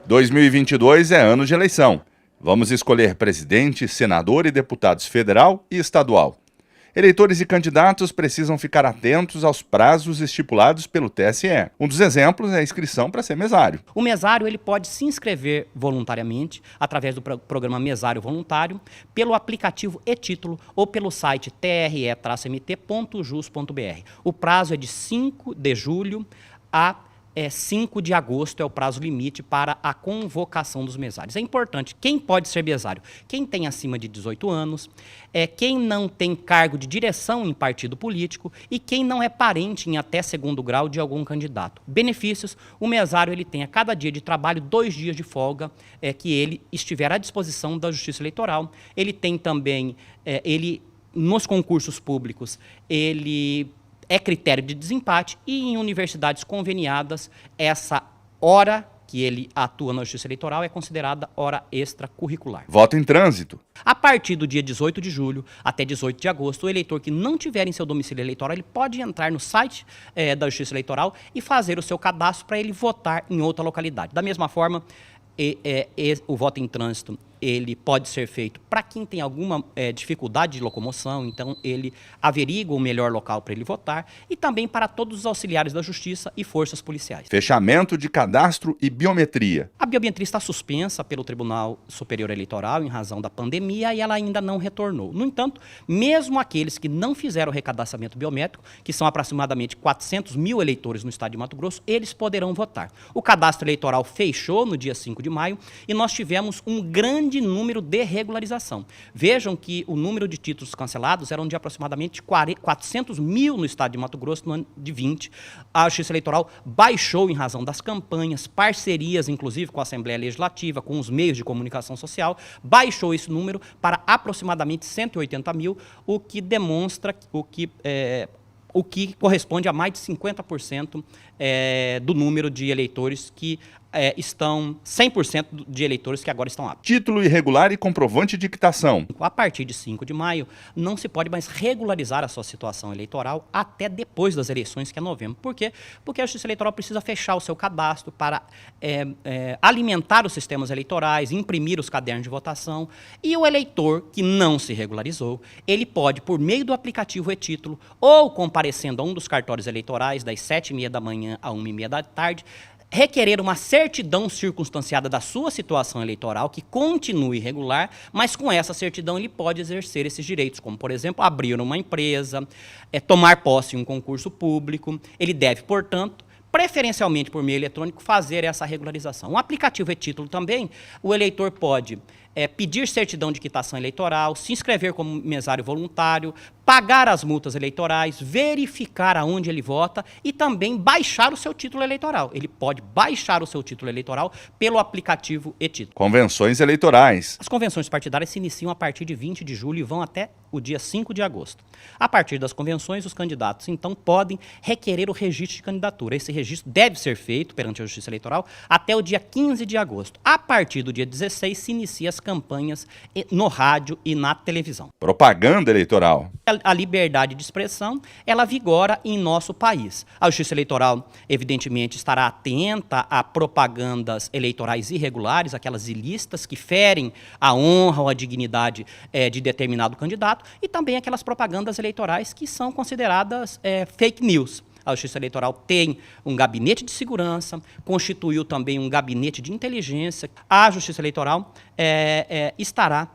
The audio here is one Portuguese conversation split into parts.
2022 é ano de eleição. Vamos escolher presidente, senador e deputados federal e estadual. Eleitores e candidatos precisam ficar atentos aos prazos estipulados pelo TSE. Um dos exemplos é a inscrição para ser mesário. O mesário ele pode se inscrever voluntariamente através do programa Mesário Voluntário, pelo aplicativo e-Título ou pelo site tre-mt.jus.br. O prazo é de 5 de julho a 5 de agosto é o prazo limite para a convocação dos mesários. É importante, quem pode ser mesário? Quem tem acima de 18 anos, quem não tem cargo de direção em partido político e quem não é parente em até segundo grau de algum candidato. Benefícios, o mesário ele tem a cada dia de trabalho 2 dias de folga que ele estiver à disposição da Justiça Eleitoral. Ele tem também, nos concursos públicos, ele é critério de desempate e em universidades conveniadas, essa hora que ele atua na Justiça Eleitoral é considerada hora extracurricular. Voto em trânsito. A partir do dia 18 de julho até 18 de agosto, o eleitor que não tiver em seu domicílio eleitoral, ele pode entrar no site da Justiça Eleitoral e fazer o seu cadastro para ele votar em outra localidade. Da mesma forma, o voto em trânsito ele pode ser feito para quem tem alguma dificuldade de locomoção, então ele averigua o melhor local para ele votar, e também para todos os auxiliares da Justiça e forças policiais. Fechamento de cadastro e biometria. A biometria está suspensa pelo Tribunal Superior Eleitoral em razão da pandemia e ela ainda não retornou. No entanto, mesmo aqueles que não fizeram o recadastramento biométrico, que são aproximadamente 400 mil eleitores no estado de Mato Grosso, eles poderão votar. O cadastro eleitoral fechou no dia 5 de maio e nós tivemos um grande número de regularização. Vejam que o número de títulos cancelados eram de aproximadamente 400 mil no estado de Mato Grosso no ano de 20. A Justiça Eleitoral baixou em razão das campanhas, parcerias, inclusive com a Assembleia Legislativa, com os meios de comunicação social, baixou esse número para aproximadamente 180 mil, o que demonstra o que corresponde a mais de 50% do número de eleitores que estão, 100% de eleitores que agora estão aptos. Título irregular e comprovante de quitação. A partir de 5 de maio, não se pode mais regularizar a sua situação eleitoral até depois das eleições, que é novembro. Por quê? Porque a Justiça Eleitoral precisa fechar o seu cadastro para alimentar os sistemas eleitorais, imprimir os cadernos de votação, e o eleitor que não se regularizou, ele pode, por meio do aplicativo e-Título, ou comparecendo a um dos cartórios eleitorais das 7h30 da manhã a 1h30 da tarde, requerer uma certidão circunstanciada da sua situação eleitoral, que continue irregular, mas com essa certidão ele pode exercer esses direitos, como, por exemplo, abrir uma empresa, tomar posse em um concurso público. Ele deve, portanto, preferencialmente por meio eletrônico, fazer essa regularização. Um aplicativo e-Título também, o eleitor pode pedir certidão de quitação eleitoral, se inscrever como mesário voluntário, pagar as multas eleitorais, verificar aonde ele vota e também baixar o seu título eleitoral. Ele pode baixar o seu título eleitoral pelo aplicativo e-Título. Convenções eleitorais. As convenções partidárias se iniciam a partir de 20 de julho e vão até o dia 5 de agosto. A partir das convenções, os candidatos, então, podem requerer o registro de candidatura. Esse registro deve ser feito perante a Justiça Eleitoral até o dia 15 de agosto. A partir do dia 16, se inicia as campanhas no rádio e na televisão. Propaganda eleitoral. A liberdade de expressão, ela vigora em nosso país. A Justiça Eleitoral, evidentemente, estará atenta a propagandas eleitorais irregulares, aquelas ilícitas que ferem a honra ou a dignidade de determinado candidato, e também aquelas propagandas eleitorais que são consideradas fake news. A Justiça Eleitoral tem um gabinete de segurança, constituiu também um gabinete de inteligência. A Justiça Eleitoral estará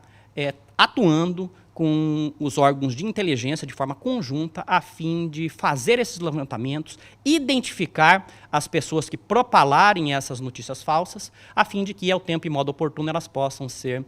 atuando com os órgãos de inteligência de forma conjunta a fim de fazer esses levantamentos, identificar as pessoas que propalarem essas notícias falsas, a fim de que, ao tempo e modo oportuno, elas possam ser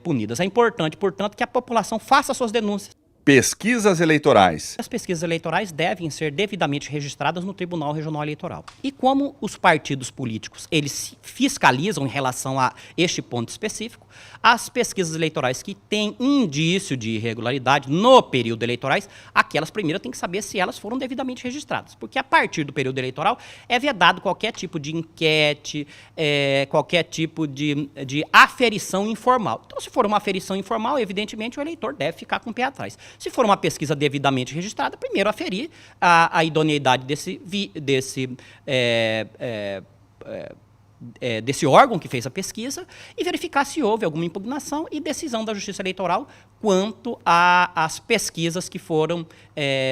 punidas. É importante, portanto, que a população faça suas denúncias. Pesquisas eleitorais. As pesquisas eleitorais devem ser devidamente registradas no Tribunal Regional Eleitoral. E como os partidos políticos, eles fiscalizam em relação a este ponto específico, as pesquisas eleitorais que têm indício de irregularidade no período eleitorais, aquelas primeiro têm que saber se elas foram devidamente registradas. Porque a partir do período eleitoral é vedado qualquer tipo de enquete, qualquer tipo de aferição informal. Então, se for uma aferição informal, evidentemente o eleitor deve ficar com o pé atrás. Se for uma pesquisa devidamente registrada, primeiro aferir desse órgão que fez a pesquisa e verificar se houve alguma impugnação e decisão da Justiça Eleitoral quanto às pesquisas que foram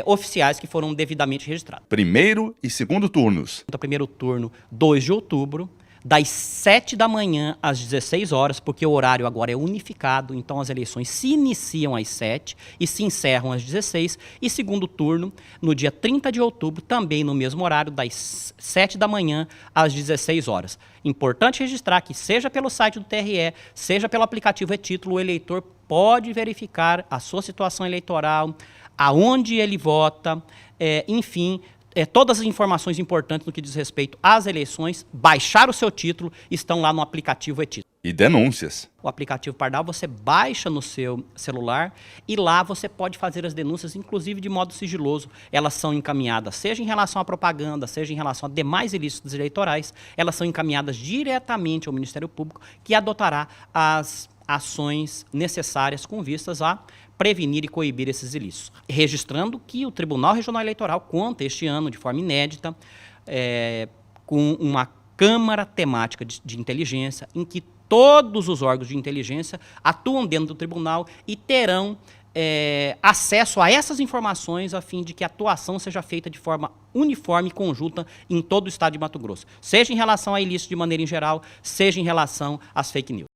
oficiais, que foram devidamente registradas. Primeiro e segundo turnos. O primeiro turno, 2 de outubro, das 7 da manhã às 16 horas, porque o horário agora é unificado, então as eleições se iniciam às 7 e se encerram às 16, e segundo turno, no dia 30 de outubro, também no mesmo horário, das 7 da manhã às 16 horas. Importante registrar que, seja pelo site do TRE, seja pelo aplicativo e-Título, o eleitor pode verificar a sua situação eleitoral, aonde ele vota, enfim, todas as informações importantes no que diz respeito às eleições, baixar o seu título, estão lá no aplicativo e-Título. E denúncias. O aplicativo Pardal você baixa no seu celular e lá você pode fazer as denúncias, inclusive de modo sigiloso. Elas são encaminhadas, seja em relação à propaganda, seja em relação a demais ilícitos eleitorais, elas são encaminhadas diretamente ao Ministério Público, que adotará as ações necessárias com vistas a prevenir e coibir esses ilícitos. Registrando que o Tribunal Regional Eleitoral conta este ano, de forma inédita, com uma Câmara Temática de Inteligência, em que todos os órgãos de inteligência atuam dentro do tribunal e terão acesso a essas informações a fim de que a atuação seja feita de forma uniforme e conjunta em todo o estado de Mato Grosso, seja em relação a ilícitos de maneira em geral, seja em relação às fake news.